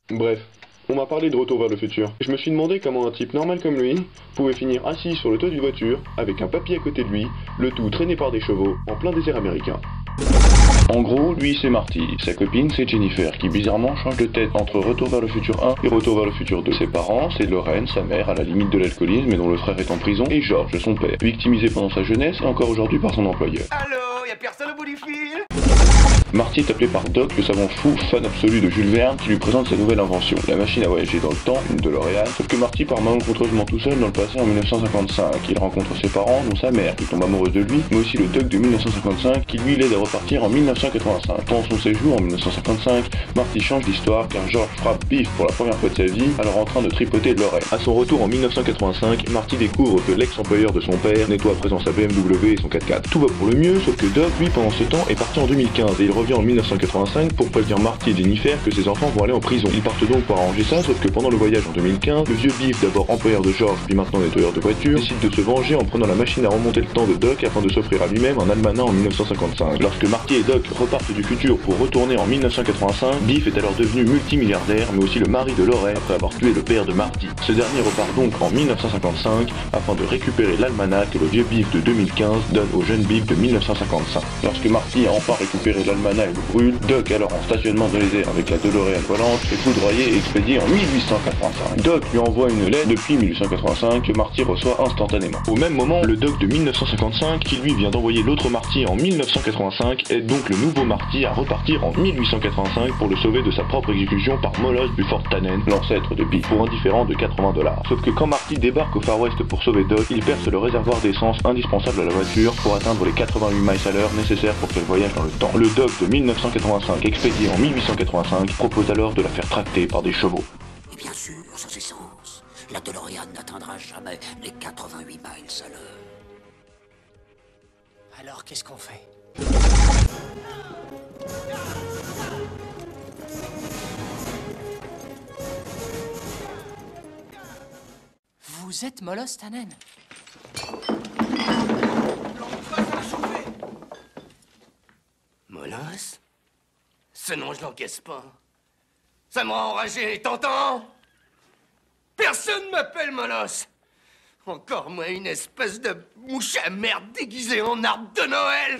Bref, on m'a parlé de Retour vers le futur. Je me suis demandé comment un type normal comme lui pouvait finir assis sur le toit d'une voiture, avec un papier à côté de lui, le tout traîné par des chevaux, en plein désert américain. En gros, lui c'est Marty, sa copine c'est Jennifer, qui bizarrement change de tête entre Retour vers le futur 1 et Retour vers le futur 2. Ses parents, c'est Lorraine, sa mère, à la limite de l'alcoolisme et dont le frère est en prison, et George, son père, victimisé pendant sa jeunesse et encore aujourd'hui par son employeur. Allô, y'a personne au bout du fil? Marty est appelé par Doc, le savant fou, fan absolu de Jules Verne, qui lui présente sa nouvelle invention, la machine à voyager dans le temps, une DeLorean, sauf que Marty part malencontreusement tout seul dans le passé en 1955. Il rencontre ses parents, dont sa mère, qui tombe amoureuse de lui, mais aussi le Doc de 1955, qui lui l'aide à repartir en 1985. Pendant son séjour en 1955, Marty change d'histoire car George frappe Biff pour la première fois de sa vie, alors en train de tripoter de Lorraine. À son retour en 1985, Marty découvre que l'ex-employeur de son père nettoie à présent sa BMW et son 4x4. Tout va pour le mieux, sauf que Doc, lui, pendant ce temps, est parti en 2015 et il revient en 1985 pour prévenir Marty et Jennifer que ses enfants vont aller en prison. Ils partent donc pour arranger ça, sauf que pendant le voyage en 2015, le vieux Biff, d'abord employeur de George puis maintenant nettoyeur de voitures, décide de se venger en prenant la machine à remonter le temps de Doc afin de s'offrir à lui-même un almanach en 1955. Lorsque Marty et Doc repartent du futur pour retourner en 1985, Biff est alors devenu multimilliardaire, mais aussi le mari de Lorraine après avoir tué le père de Marty. Ce dernier repart donc en 1955 afin de récupérer l'almanach que le vieux Biff de 2015 donne au jeune Biff de 1955. Lorsque Marty a enfin récupéré l'almanach et le brûle, Doc, alors en stationnement dans les airs avec la DeLorean volante, est foudroyé et expédié en 1885. Doc lui envoie une lettre depuis 1885 que Marty reçoit instantanément. Au même moment, le Doc de 1955, qui lui vient d'envoyer l'autre Marty en 1985, aide donc le nouveau Marty à repartir en 1885 pour le sauver de sa propre exécution par Moloch Buford Tannen, l'ancêtre de Biff, pour un différend de 80 $. Sauf que quand Marty débarque au Far West pour sauver Doc, il perce le réservoir d'essence indispensable à la voiture pour atteindre les 88 miles à l'heure nécessaires pour qu'elle voyage dans le temps. Le Doc de 1985, expédié en 1885, propose alors de la faire tracter par des chevaux. Et bien sûr, sans essence, la DeLorean n'atteindra jamais les 88 miles à l'heure. Alors qu'est-ce qu'on fait? Vous êtes Moloch Tannen? Moloch? Ce nom, je l'encaisse pas. Ça me rend enragé, t'entends? Personne m'appelle Moloch. Encore moins une espèce de mouche à merde déguisée en arbre de Noël.